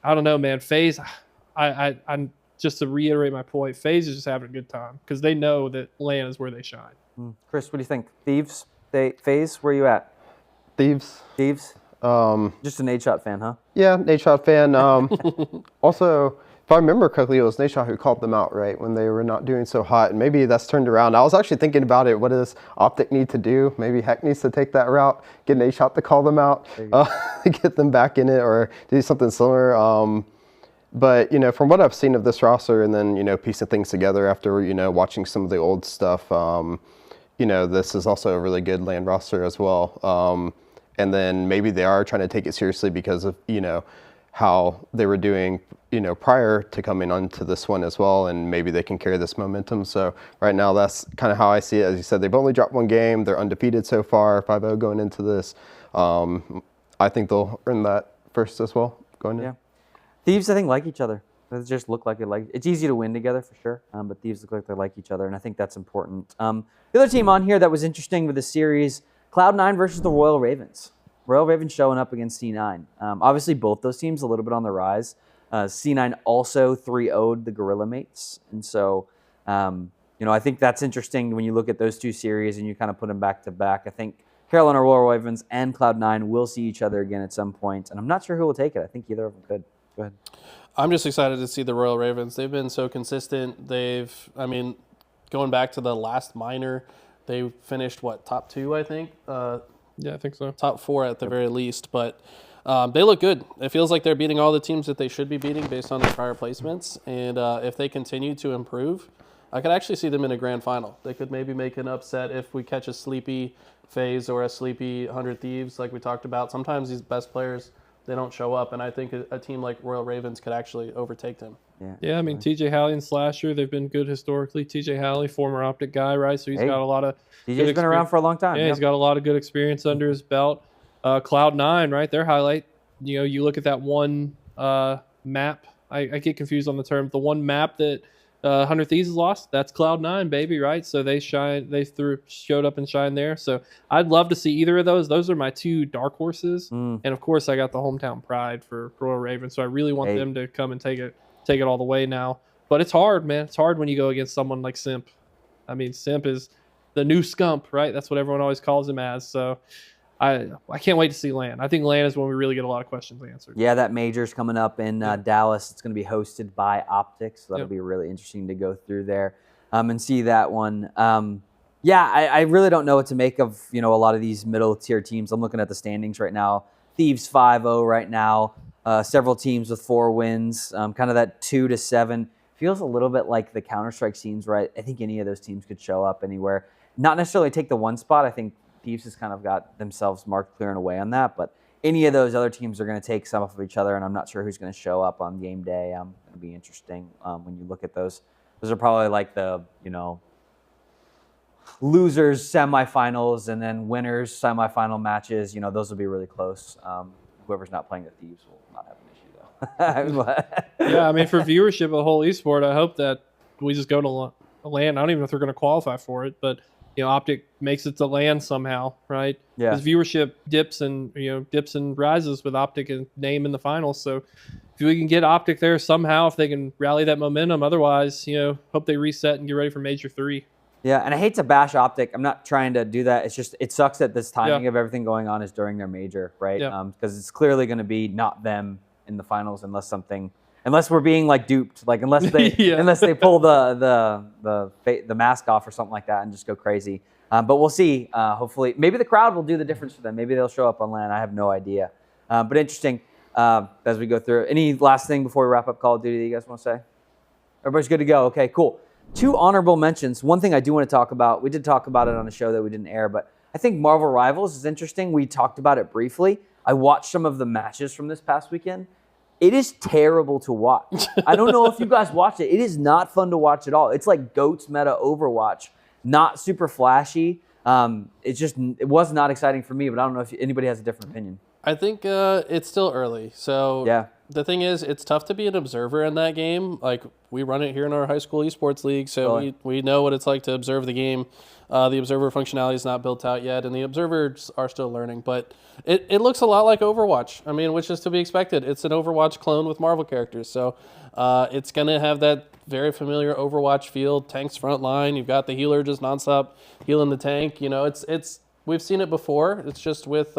don't know, man. FaZe, I'm just to reiterate my point, FaZe is just having a good time because they know that LAN is where they shine. Chris, what do you think? Thieves? FaZe? Where are you at? Thieves. Thieves? Just an Nadeshot fan, huh? Yeah, Nadeshot fan. Also, if I remember correctly, it was Nadeshot who called them out, right, when they were not doing so hot. And maybe that's turned around. I was actually thinking about it. What does Optic need to do? Maybe Heck needs to take that route, get Nadeshot to call them out, get them back in it, or do something similar. But, from what I've seen of this roster and then, piecing things together after, watching some of the old stuff, this is also a really good LAN roster as well. And then maybe they are trying to take it seriously because of, how they were doing, prior to coming onto this one as well. And maybe they can carry this momentum. So right now, that's kind of how I see it. As you said, they've only dropped one game. They're undefeated so far, 5-0 going into this. I think they'll earn that first as well going in. Yeah. Thieves, I think, like each other. They just look like it's easy to win together for sure, but Thieves look like they like each other, and I think that's important. The other team on here that was interesting with the series, Cloud9 versus the Royal Ravens. Royal Ravens showing up against C9. Obviously, both those teams a little bit on the rise. C9 also 3-0'd the Gorilla Mates, and so I think that's interesting when you look at those two series and you kind of put them back to back. I think Carolina Royal Ravens and Cloud9 will see each other again at some point, and I'm not sure who will take it. I think either of them could. Go ahead. I'm just excited to see the Royal Ravens. They've been so consistent. Going back to the last minor, they finished, top 2, I think? Yeah, I think so. Top 4 at the very least. But they look good. It feels like they're beating all the teams that they should be beating based on their prior placements. And if they continue to improve, I could actually see them in a grand final. They could maybe make an upset if we catch a sleepy FaZe or a sleepy 100 Thieves like we talked about. Sometimes these best players, they don't show up, and I think a team like Royal Ravens could actually overtake them. Yeah, I mean, TJ Halley and Slasher, they've been good historically. TJ Halley, former Optic guy, right? So he's got a lot of TJ's been around for a long time. Yeah, he's got a lot of good experience under his belt. Cloud9, right? Their highlight, you look at that one map. I get confused on the term. The one map that 100 Thieves has lost, that's Cloud9, baby, right? So they showed up and shined there. So I'd love to see either of those. Those are my two dark horses. And of course, I got the hometown pride for Royal Ravens. So I really want them to come and take it all the way now. But it's hard, man. It's hard when you go against someone like Simp. I mean, Simp is the new Scump, right? That's what everyone always calls him as. So I can't wait to see LAN. I think LAN is when we really get a lot of questions answered. Yeah, that major's coming up in Dallas. It's going to be hosted by Optic, so that'll be really interesting to go through there and see that one. Yeah, I really don't know what to make of, a lot of these middle tier teams. I'm looking at the standings right now. Thieves 5-0 right now. Several teams with 4 wins. Kind of that 2-7. Feels a little bit like the Counter-Strike scenes, right? I think any of those teams could show up anywhere. Not necessarily take the 1 spot. I think Thieves has kind of got themselves marked clear and away on that. But any of those other teams are going to take some off of each other, and I'm not sure who's going to show up on game day. It'll be interesting when you look at those. Those are probably like the, losers semifinals and then winners semifinal matches. Those will be really close. Whoever's not playing the Thieves will not have an issue, though. Yeah, I mean, for viewership of the whole esport, I hope that we just go to LAN. I don't even know if they're going to qualify for it, but Optic makes it to LAN somehow, right? Yeah. Because viewership dips and rises with Optic and name in the finals. So if we can get Optic there somehow, if they can rally that momentum, otherwise, hope they reset and get ready for Major 3. Yeah, and I hate to bash Optic. I'm not trying to do that. It's just it sucks that this timing of everything going on is during their major, right? Because it's clearly going to be not them in the finals unless we're being like duped, like unless they pull the mask off or something like that and just go crazy. But we'll see. Hopefully, maybe the crowd will do the difference for them. Maybe they'll show up on LAN. I have no idea. But interesting as we go through. Any last thing before we wrap up Call of Duty that you guys want to say? Everybody's good to go. Okay, cool. 2 honorable mentions. One thing I do want to talk about, we did talk about it on a show that we didn't air, but I think Marvel Rivals is interesting. We talked about it briefly. I watched some of the matches from this past weekend. It is terrible to watch. I don't know if you guys watched it. It is not fun to watch at all. It's like GOAT's meta Overwatch. Not super flashy. It was not exciting for me, but I don't know if anybody has a different opinion. I think it's still early. So yeah. The thing is, it's tough to be an observer in that game. Like, we run it here in our high school esports league, so we know what it's like to observe the game. The observer functionality is not built out yet, and the observers are still learning. But it looks a lot like Overwatch. I mean, which is to be expected. It's an Overwatch clone with Marvel characters. So it's going to have that very familiar Overwatch feel. Tank's front line. You've got the healer just nonstop healing the tank. We've seen it before. It's just with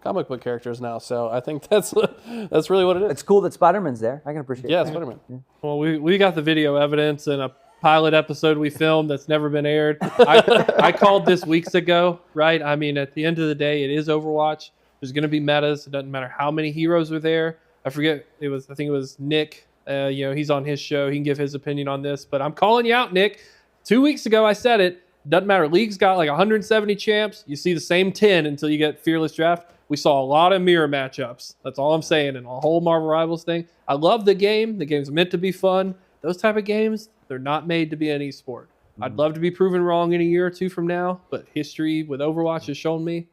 comic book characters now, so I think that's really what it is. It's cool that Spider-Man's there. I can appreciate it. Yeah, Spider-Man. Yeah. Well, we got the video evidence in a pilot episode we filmed that's never been aired. I called this weeks ago, right? I mean, at the end of the day, it is Overwatch. There's going to be metas. It doesn't matter how many heroes are there. I think it was Nick. He's on his show. He can give his opinion on this, but I'm calling you out, Nick. 2 weeks ago, I said it. Doesn't matter. League's got like 170 champs. You see the same 10 until you get Fearless Draft. We saw a lot of mirror matchups. That's all I'm saying. And a whole Marvel Rivals thing. I love the game. The game's meant to be fun. Those type of games, they're not made to be an esport. I'd love to be proven wrong in a year or two from now, but history with Overwatch has shown me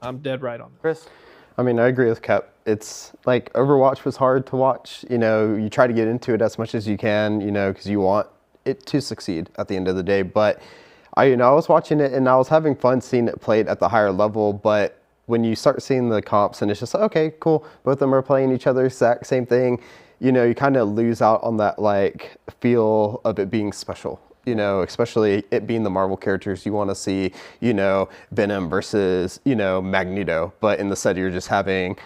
I'm dead right on that. Chris? I mean, I agree with Kep. It's like Overwatch was hard to watch. You try to get into it as much as you can, because you want it to succeed at the end of the day. But I was watching it and I was having fun seeing it played at the higher level, but when you start seeing the comps and it's just like, okay, cool, both of them are playing each other, exact same thing, you kind of lose out on that like feel of it being special, especially it being the Marvel characters. You want to see, Venom versus, Magneto, but in the set you're just having,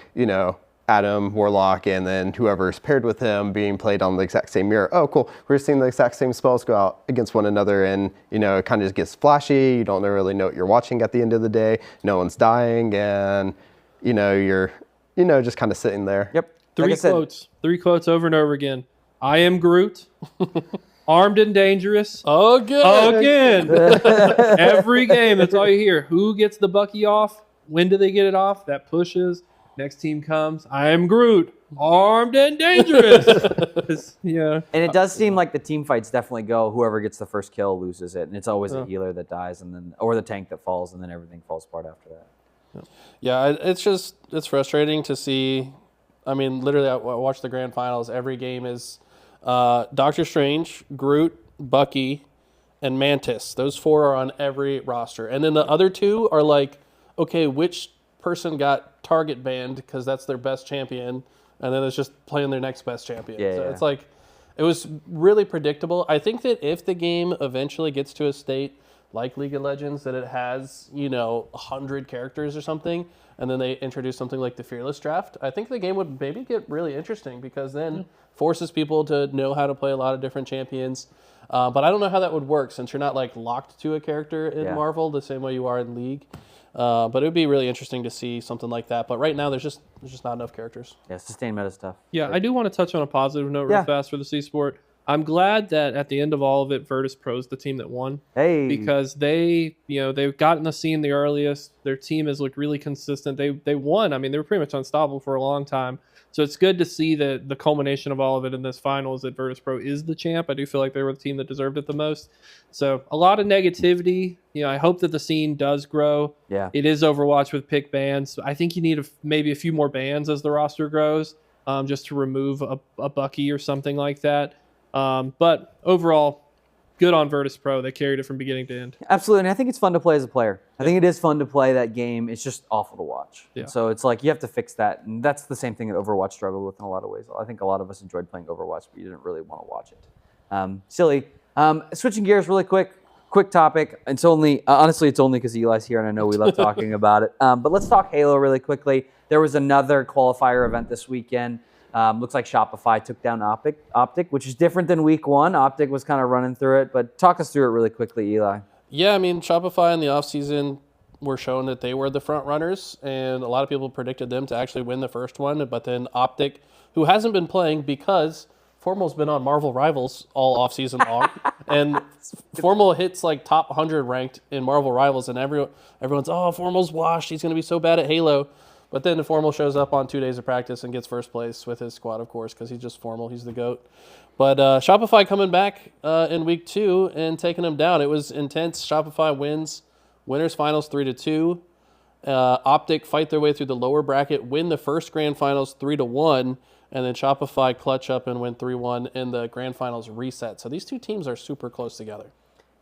Adam, Warlock, and then whoever's paired with him being played on the exact same mirror. Oh, cool. We're seeing the exact same spells go out against one another, and, it kind of just gets flashy. You don't really know what you're watching at the end of the day. No one's dying, and, you're, just kind of sitting there. Yep. Three quotes over and over again. I am Groot. Armed and dangerous. Again. Every game, that's all you hear. Who gets the Bucky off? When do they get it off? That pushes. Next team comes. I am Groot. Armed and dangerous. Yeah. And it does seem like the team fights definitely go. Whoever gets the first kill loses it, and it's always the healer that dies, or the tank that falls, and then everything falls apart after that. Yeah, it's frustrating to see. I mean, literally, I watched the grand finals. Every game is Doctor Strange, Groot, Bucky, and Mantis. Those 4 are on every roster, and then the other 2 are like, okay, which person got target banned because that's their best champion, and then it's just playing their next best champion. It's like, it was really predictable. I think that if the game eventually gets to a state like League of Legends that it has 100 characters or something, and then they introduce something like the Fearless Draft, I think the game would maybe get really interesting, because then forces people to know how to play a lot of different champions. But I don't know how that would work since you're not like locked to a character in Marvel the same way you are in League. But it would be really interesting to see something like that. But right now, there's just not enough characters. Yeah, sustained meta stuff. Yeah, I do want to touch on a positive note real fast for the C-Sport. I'm glad that at the end of all of it, Virtus Pro's the team that won. Hey. Because they, they've gotten the scene the earliest. Their team has looked really consistent. They won. I mean, they were pretty much unstoppable for a long time. So it's good to see that the culmination of all of it in this final is that Virtus Pro is the champ. I do feel like they were the team that deserved it the most. So a lot of negativity. I hope that the scene does grow. Yeah. It is Overwatch with pick bans. I think you need maybe a few more bans as the roster grows, just to remove a Bucky or something like that. But overall, good on Virtus Pro. They carried it from beginning to end. Absolutely, and I think it's fun to play as a player. I think it is fun to play that game. It's just awful to watch. Yeah. So it's like you have to fix that, and that's the same thing that Overwatch struggled with in a lot of ways. I think a lot of us enjoyed playing Overwatch, but you didn't really want to watch it. Silly. Switching gears really quick topic. It's only, honestly, it's only because Eli's here, and I know we love talking about it. But let's talk Halo really quickly. There was another qualifier event this weekend. Looks like Shopify took down Optic, which is different than week one. Optic was kind of running through it, but talk us through it really quickly, Eli. Yeah, I mean, Shopify in the offseason were showing that they were the front runners, and a lot of people predicted them to actually win the first one. But then Optic, who hasn't been playing because Formal's been on Marvel Rivals all offseason long, and Formal hits like top 100 ranked in Marvel Rivals, and everyone's, Formal's washed. He's going to be so bad at Halo. But then the Formal shows up on 2 days of practice and gets first place with his squad, of course, because he's just Formal. He's the GOAT. But Shopify coming back in week 2 and taking them down. It was intense. Shopify wins Winners Finals 3-2. Optic fight their way through the lower bracket, win the first Grand Finals 3-1, and then Shopify clutch up and win 3-1 in the Grand Finals reset. So these two teams are super close together.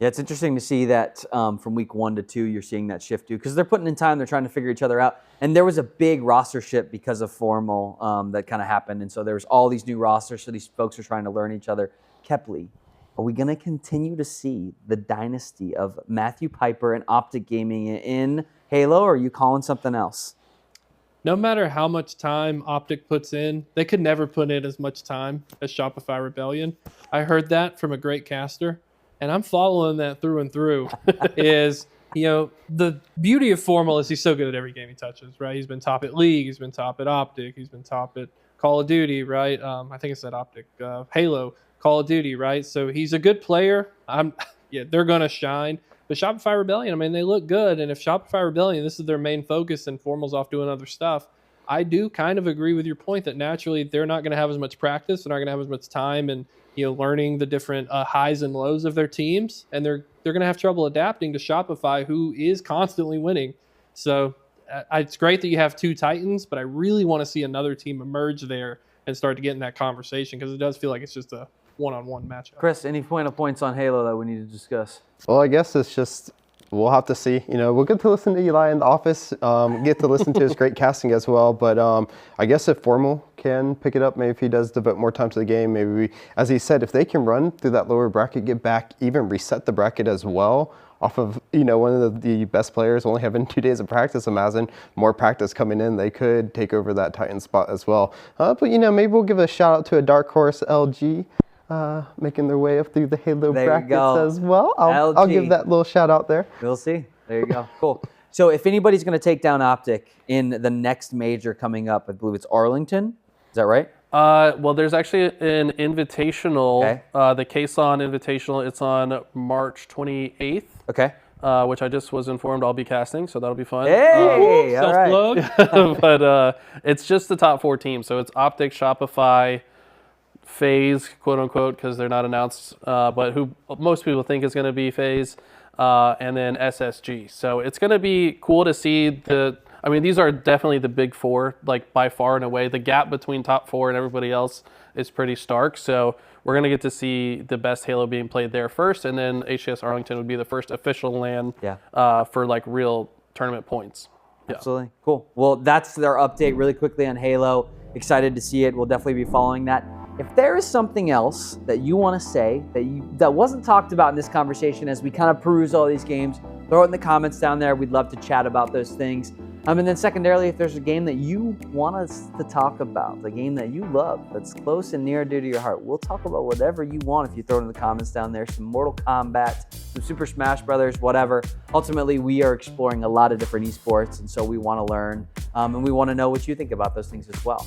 Yeah, it's interesting to see that from week 1 to 2, you're seeing that shift too, because they're putting in time, they're trying to figure each other out. And there was a big roster shift because of Formal that kind of happened. And so there's all these new rosters, so these folks are trying to learn each other. Kepley, are we going to continue to see the dynasty of Matthew Piper and Optic Gaming in Halo, or are you calling something else? No matter how much time Optic puts in, they could never put in as much time as Shopify Rebellion. I heard that from a great caster. And I'm following that through and through, is, the beauty of Formal is he's so good at every game he touches, right? He's been top at League, he's been top at Optic, he's been top at Call of Duty, right? I think it's at Optic, Halo, Call of Duty, right? So he's a good player. They're going to shine. But Shopify Rebellion, I mean, they look good. And if Shopify Rebellion, this is their main focus and Formal's off doing other stuff, I do kind of agree with your point that naturally they're not going to have as much practice. They're not going to have as much time and learning the different highs and lows of their teams, and they're going to have trouble adapting to Shopify, who is constantly winning. So it's great that you have two Titans, but I really want to see another team emerge there and start to get in that conversation, because it does feel like it's just a one-on-one matchup. Chris, any points on Halo that we need to discuss? Well, I guess it's just, we'll have to see. We'll get to listen to Eli in the office, get to listen to his great casting as well. But I guess if Formal can pick it up, maybe if he does devote more time to the game, maybe as he said, if they can run through that lower bracket, get back, even reset the bracket as well, off of, one of the best players only having 2 days of practice, imagine more practice coming in, they could take over that Titan spot as well. But, maybe we'll give a shout out to a dark horse, LG. Making their way up through the Halo brackets as well. I'll give that little shout out there. We'll see. There you go. Cool. So if anybody's going to take down Optic in the next major coming up, I believe it's Arlington. Is that right? Well, there's actually an invitational, the Kason Invitational. It's on March 28th. Okay. Which I just was informed I'll be casting, so that'll be fun. Hey, all right. But it's just the top 4 teams. So it's Optic, Shopify, FaZe, quote unquote, because they're not announced, but who most people think is going to be FaZe, and then SSG. So it's going to be cool to see these are definitely the big 4, like by far and away. The gap between top 4 and everybody else is pretty stark. So we're going to get to see the best Halo being played there first, and then HCS Arlington would be the first official LAN for like real tournament points. Yeah. Absolutely. Cool. Well, that's their update really quickly on Halo. Excited to see it. We'll definitely be following that. If there is something else that you want to say that wasn't talked about in this conversation as we kind of peruse all these games, throw it in the comments down there. We'd love to chat about those things. And then secondarily, if there's a game that you want us to talk about, the game that you love, that's close and near and dear to your heart, we'll talk about whatever you want if you throw it in the comments down there. Some Mortal Kombat, some Super Smash Brothers, whatever. Ultimately, we are exploring a lot of different esports, and so we want to learn, and we want to know what you think about those things as well.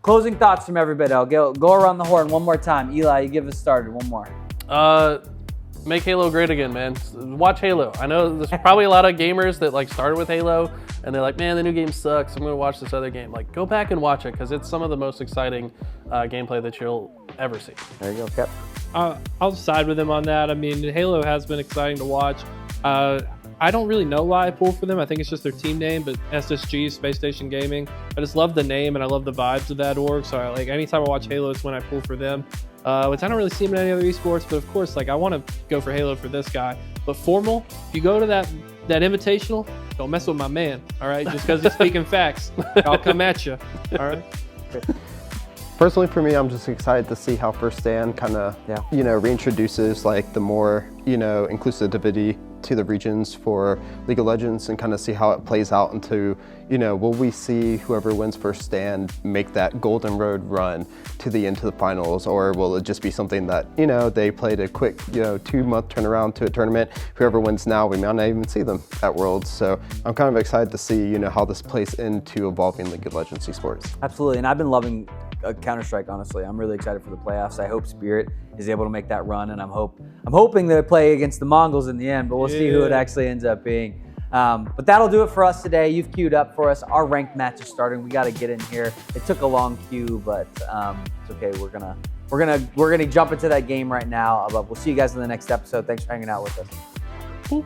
Closing thoughts from everybody. I'll go around the horn one more time. Eli, you give us started. One more. Make Halo great again, man. Watch Halo. I know there's probably a lot of gamers that like started with Halo and they're like, man, the new game sucks. I'm gonna watch this other game. Like, go back and watch it because it's some of the most exciting gameplay that you'll ever see. There you go, Kep. I'll side with him on that. I mean, Halo has been exciting to watch. I don't really know why I pull for them. I think it's just their team name, but SSG, Space Station Gaming. I just love the name and I love the vibes of that org. So anytime I watch Halo, it's when I pull for them. Which I don't really see them in any other esports, but of course, I want to go for Halo for this guy. But Formal, if you go to that invitational, don't mess with my man, all right? Just because he's speaking facts, I'll come at you, all right? Personally, for me, I'm just excited to see how First Stand kind of, reintroduces the more, inclusivity to the regions for League of Legends and kind of see how it plays out into, will we see whoever wins First Stand make that golden road run to the end of the finals, or will it just be something that, they played a quick, 2-month turnaround to a tournament. Whoever wins now, we might not even see them at Worlds. So I'm kind of excited to see, how this plays into evolving League of Legends esports. Absolutely, and I've been loving Counter-Strike, honestly. I'm really excited for the playoffs. I hope Spirit is able to make that run, and I'm hoping they play against the Mongols in the end, but we'll see who it actually ends up being. But that'll do it for us today. You've queued up for us. Our ranked match is starting. We got to get in here. It took a long queue, but it's okay. We're gonna jump into that game right now. But we'll see you guys in the next episode. Thanks for hanging out with us. Cool.